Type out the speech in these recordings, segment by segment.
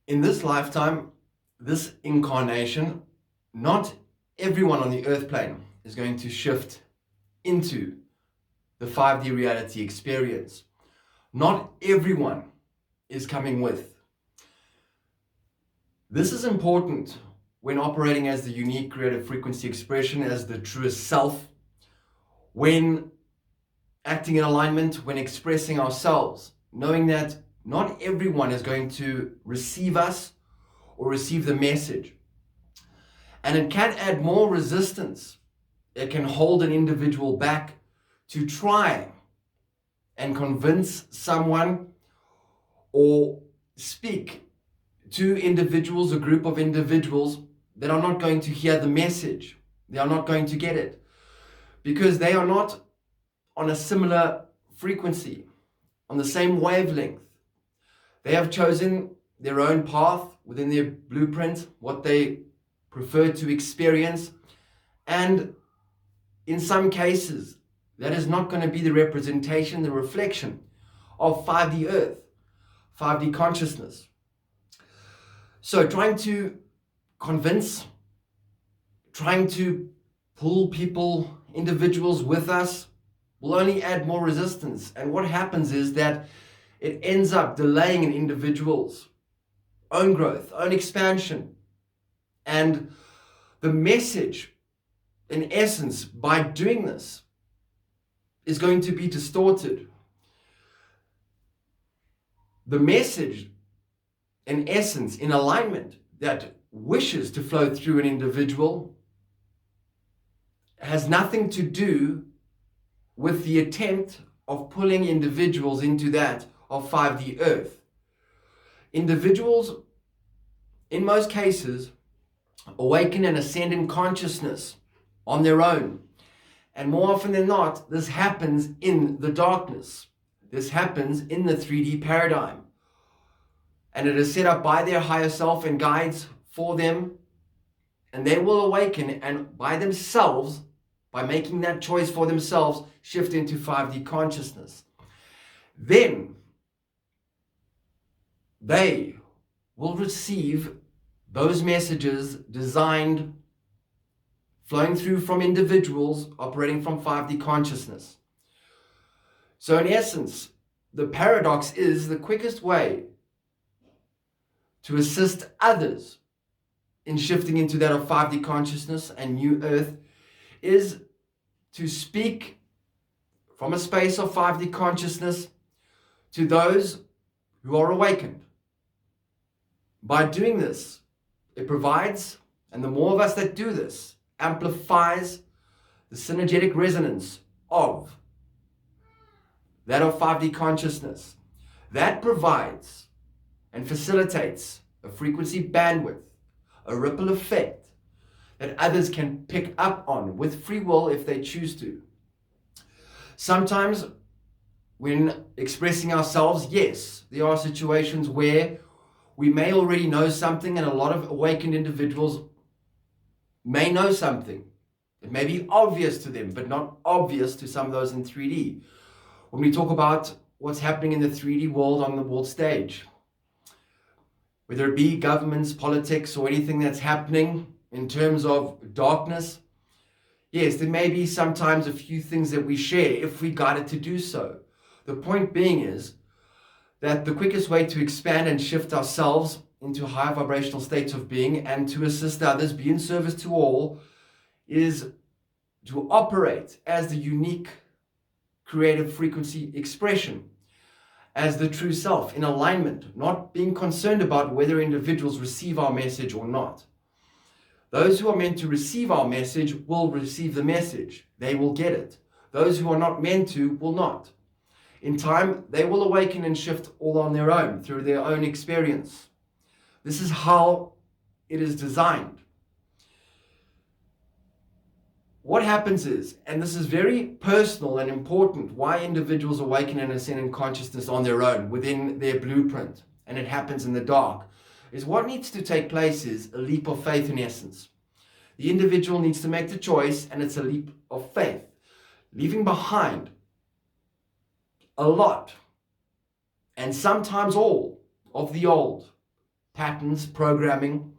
In this lifetime, this incarnation, not everyone on the earth plane is going to shift into the 5D reality experience. Not everyone is coming with. This is important when operating as the unique creative frequency expression, as the truest self, when acting in alignment, when expressing ourselves, knowing that not everyone is going to receive us or receive the message. And it can add more resistance. It can hold an individual back to try and convince someone or speak to individuals, a group of individuals that are not going to hear the message. They are not going to get it because they are not on a similar frequency, on the same wavelength. They have chosen their own path within their blueprint, what they prefer to experience. And in some cases, that is not going to be the representation, the reflection of 5D Earth, 5D consciousness. So trying to convince, trying to pull people, individuals with us will only add more resistance. And what happens is that it ends up delaying an individual's own growth, own expansion. And the message, in essence, by doing this, is going to be distorted. The message, in essence, in alignment, that wishes to flow through an individual has nothing to do with the attempt of pulling individuals into that of 5D Earth. Individuals, in most cases, awaken and ascend in consciousness on their own. And more often than not, this happens in the darkness. This happens in the 3D paradigm. And it is set up by their higher self and guides for them. And they will awaken and by themselves, by making that choice for themselves, shift into 5D consciousness. Then they will receive those messages designed, flowing through from individuals operating from 5D consciousness. So in essence, the paradox is the quickest way to assist others in shifting into that of 5D consciousness and New Earth is to speak from a space of 5D consciousness to those who are awakened. By doing this, it provides, and the more of us that do this, amplifies the synergetic resonance of that of 5D consciousness. That provides and facilitates a frequency bandwidth, a ripple effect that others can pick up on with free will if they choose to. Sometimes when expressing ourselves, yes, there are situations where we may already know something, and a lot of awakened individuals may know something. It may be obvious to them, but not obvious to some of those in 3D. When we talk about what's happening in the 3D world on the world stage, whether it be governments, politics, or anything that's happening in terms of darkness, yes, there may be sometimes a few things that we share if we guided to do so. The point being is that the quickest way to expand and shift ourselves into higher vibrational states of being and to assist others, be in service to all, is to operate as the unique creative frequency expression, as the true self, in alignment, not being concerned about whether individuals receive our message or not. Those who are meant to receive our message will receive the message. They will get it. Those who are not meant to will not. In time, they will awaken and shift all on their own, through their own experience. This is how it is designed. What happens is, and this is very personal and important, why individuals awaken and ascend in consciousness on their own, within their blueprint, and it happens in the dark, is what needs to take place is a leap of faith in essence. The individual needs to make the choice, and it's a leap of faith, leaving behind a lot, and sometimes all, of the old patterns, programming,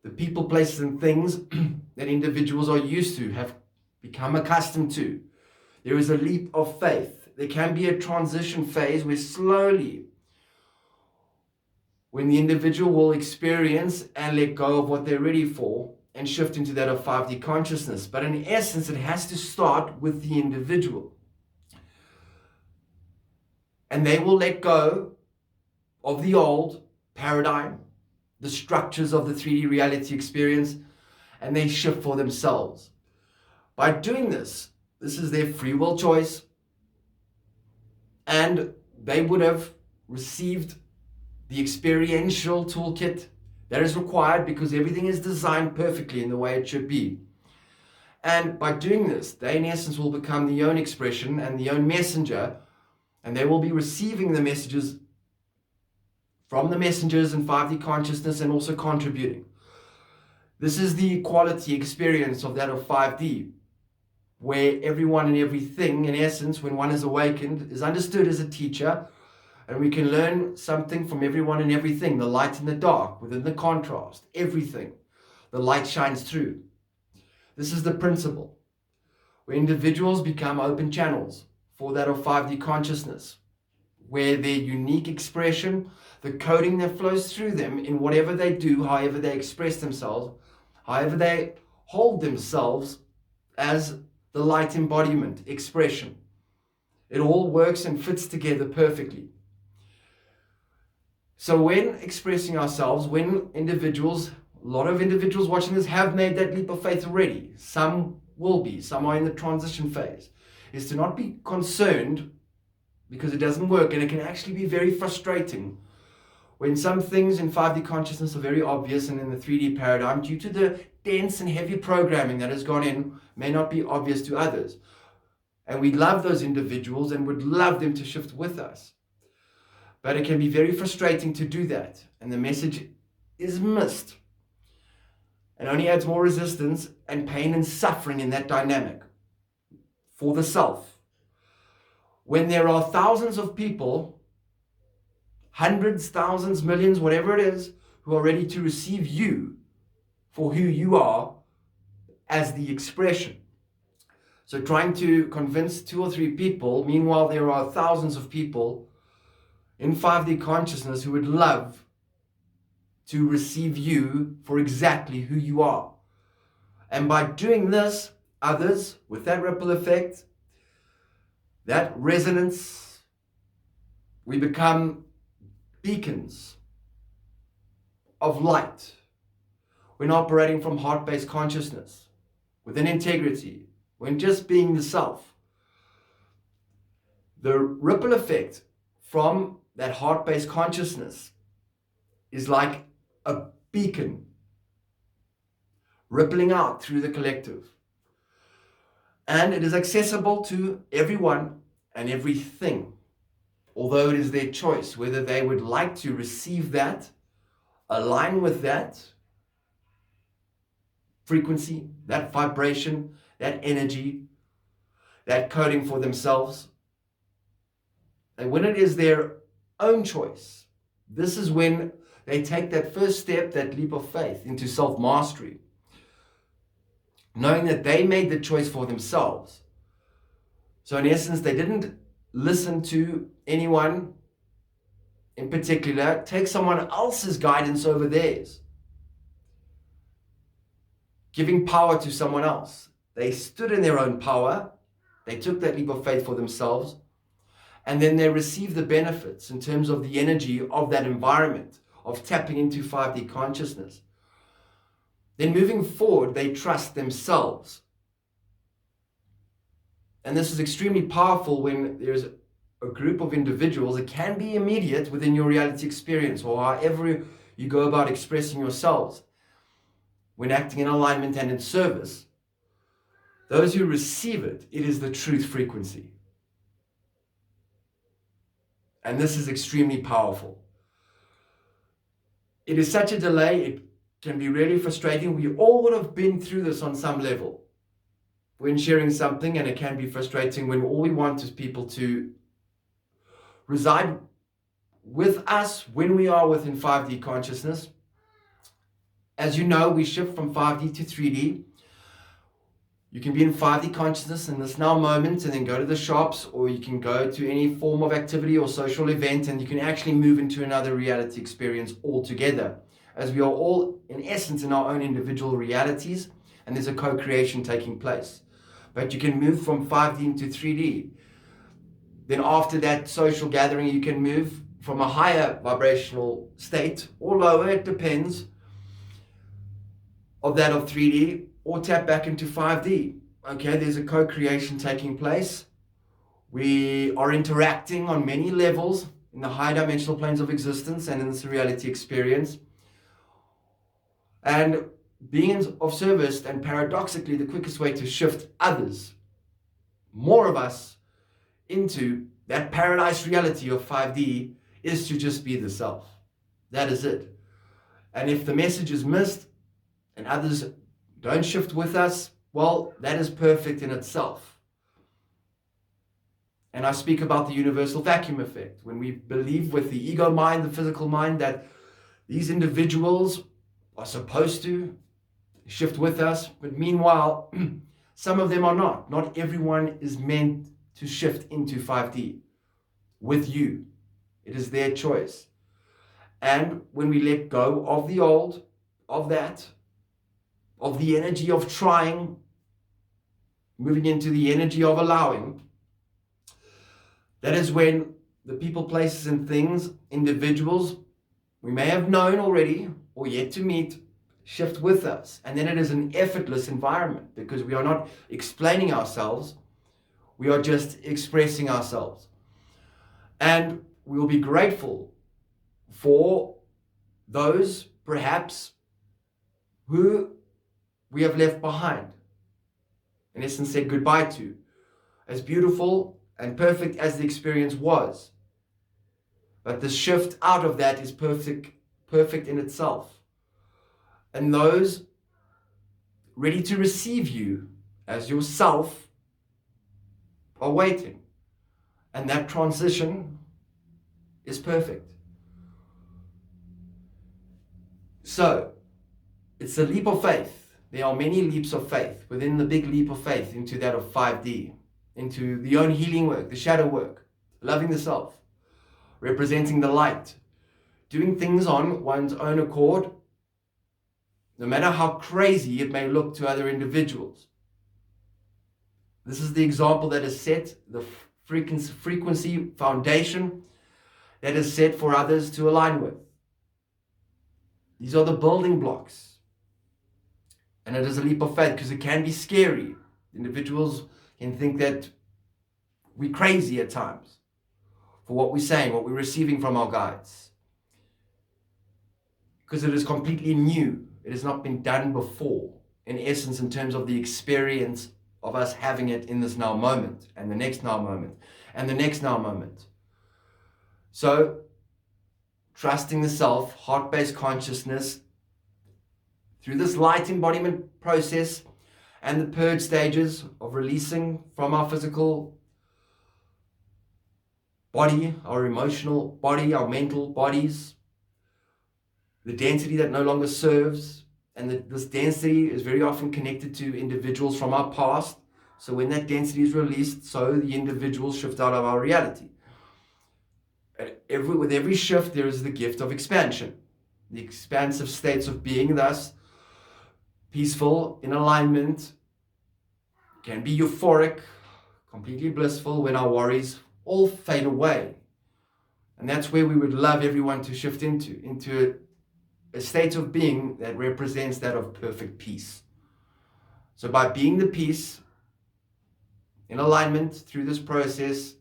the people, places, and things that individuals are used to, have become accustomed to. There is a leap of faith. There can be a transition phase where slowly, when the individual will experience and let go of what they're ready for and shift into that of 5D consciousness. But in essence, it has to start with the individual. And they will let go of the old paradigm, the structures of the 3D reality experience, and they shift for themselves. By doing this, this is their free will choice, and they would have received the experiential toolkit that is required because everything is designed perfectly in the way it should be. And by doing this, they in essence will become the own expression and the own messenger, and they will be receiving the messages from the messengers in 5D consciousness and also contributing. This is the quality experience of that of 5D, where everyone and everything, in essence, when one is awakened, is understood as a teacher, and we can learn something from everyone and everything, the light and the dark, within the contrast, everything. The light shines through. This is the principle, where individuals become open channels for that of 5D consciousness, where their unique expression, the coding that flows through them in whatever they do, however they express themselves, however they hold themselves as the light embodiment, expression. It all works and fits together perfectly. So when expressing ourselves, when individuals, a lot of individuals watching this have made that leap of faith already, some will be, some are in the transition phase, is to not be concerned because it doesn't work, and it can actually be very frustrating when some things in 5D consciousness are very obvious and in the 3D paradigm, due to the dense and heavy programming that has gone in, may not be obvious to others. And we love those individuals and would love them to shift with us. But it can be very frustrating to do that, and the message is missed. It only adds more resistance and pain and suffering in that dynamic for the self. When there are thousands of people, hundreds, thousands, millions, whatever it is, who are ready to receive you for who you are as the expression. So trying to convince 2 or 3 people, meanwhile there are thousands of people in 5D consciousness who would love to receive you for exactly who you are. And by doing this, others, with that ripple effect, that resonance, we become beacons of light. We're not operating from heart-based consciousness, within integrity, when just being the self. The ripple effect from that heart-based consciousness is like a beacon rippling out through the collective. And it is accessible to everyone and everything, although it is their choice whether they would like to receive that, align with that frequency, that vibration, that energy, that coding for themselves. And when it is their own choice, this is when they take that first step, that leap of faith into self-mastery, knowing that they made the choice for themselves. So in essence, they didn't listen to anyone in particular, take someone else's guidance over theirs, giving power to someone else. They stood in their own power, they took that leap of faith for themselves, and then they received the benefits in terms of the energy of that environment, of tapping into 5D consciousness. Then moving forward, they trust themselves. And this is extremely powerful when there's a group of individuals. It can be immediate within your reality experience, or however you go about expressing yourselves when acting in alignment and in service. Those who receive it, it is the truth frequency. And this is extremely powerful. It is such a delay, it can be really frustrating. We all would have been through this on some level when sharing something, and it can be frustrating when all we want is people to reside with us, when we are within 5D consciousness, as you know, we shift from 5D to 3D. You can be in 5D consciousness in this now moment and then go to the shops, or you can go to any form of activity or social event, and you can actually move into another reality experience altogether, as we are all in essence in our own individual realities, and there's a co-creation taking place. But you can move from 5D into 3D. Then after that social gathering, you can move from a higher vibrational state or lower, it depends, of that of 3D, or tap back into 5D. Okay, there's a co-creation taking place. We are interacting on many levels in the high dimensional planes of existence and in this reality experience. And being of service, and paradoxically, the quickest way to shift others, more of us, into that paradise reality of 5D is to just be the self. That is it. And if the message is missed and others don't shift with us, well, that is perfect in itself. And I speak about the universal vacuum effect. When we believe with the ego mind, the physical mind, that these individuals are supposed to shift with us, but meanwhile, some of them are not. Not everyone is meant to shift into 5D with you. It is their choice. And when we let go of the old, of that, of the energy of trying, moving into the energy of allowing, that is when the people, places, and things, individuals we may have known already or yet to meet, shift with us. And then it is an effortless environment, because we are not explaining ourselves, we are just expressing ourselves. And we will be grateful for those, perhaps, who we have left behind, in essence said goodbye to, as beautiful and perfect as the experience was. But the shift out of that is perfect in itself. And those ready to receive you as yourself are waiting. And that transition is perfect. So, it's a leap of faith. There are many leaps of faith within the big leap of faith into that of 5D, into the own healing work, the shadow work, loving the self, representing the light, doing things on one's own accord, no matter how crazy it may look to other individuals. This is the example that is set, the frequency foundation that is set for others to align with. These are the building blocks. And it is a leap of faith, because it can be scary. Individuals can think that we're crazy at times for what we're saying, what we're receiving from our guides, because it is completely new. It has not been done before, in essence, in terms of the experience of us having it in this now moment, and the next now moment, and the next now moment. So, trusting the self, heart-based consciousness, through this light embodiment process and the purge stages of releasing from our physical body, our emotional body, our mental bodies, the density that no longer serves. And this density is very often connected to individuals from our past. So when that density is released, so the individuals shift out of our reality. With every shift, there is the gift of expansion. The expansive states of being, thus, peaceful, in alignment, can be euphoric, completely blissful, when our worries all fade away. And that's where we would love everyone to shift into a state of being that represents that of perfect peace. So by being the peace, in alignment through this process,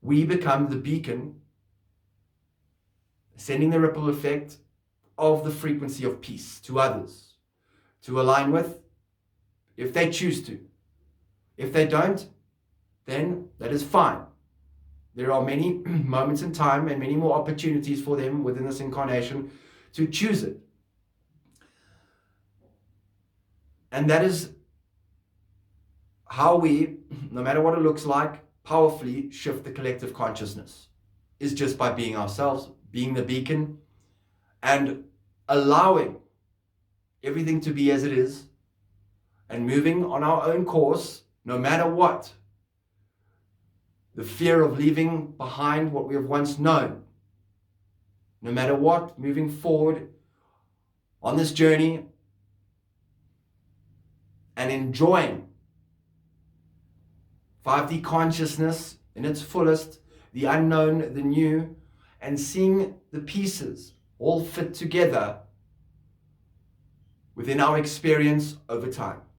we become the beacon, sending the ripple effect of the frequency of peace to others, to align with, if they choose to. If they don't, then that is fine. There are many moments in time and many more opportunities for them within this incarnation to choose it. And that is how we, no matter what it looks like, powerfully shift the collective consciousness. is just by being ourselves, being the beacon, and allowing everything to be as it is, and moving on our own course, no matter what. The fear of leaving behind what we have once known. No matter what, moving forward on this journey and enjoying 5D consciousness in its fullest, the unknown, the new, and seeing the pieces all fit together within our experience over time.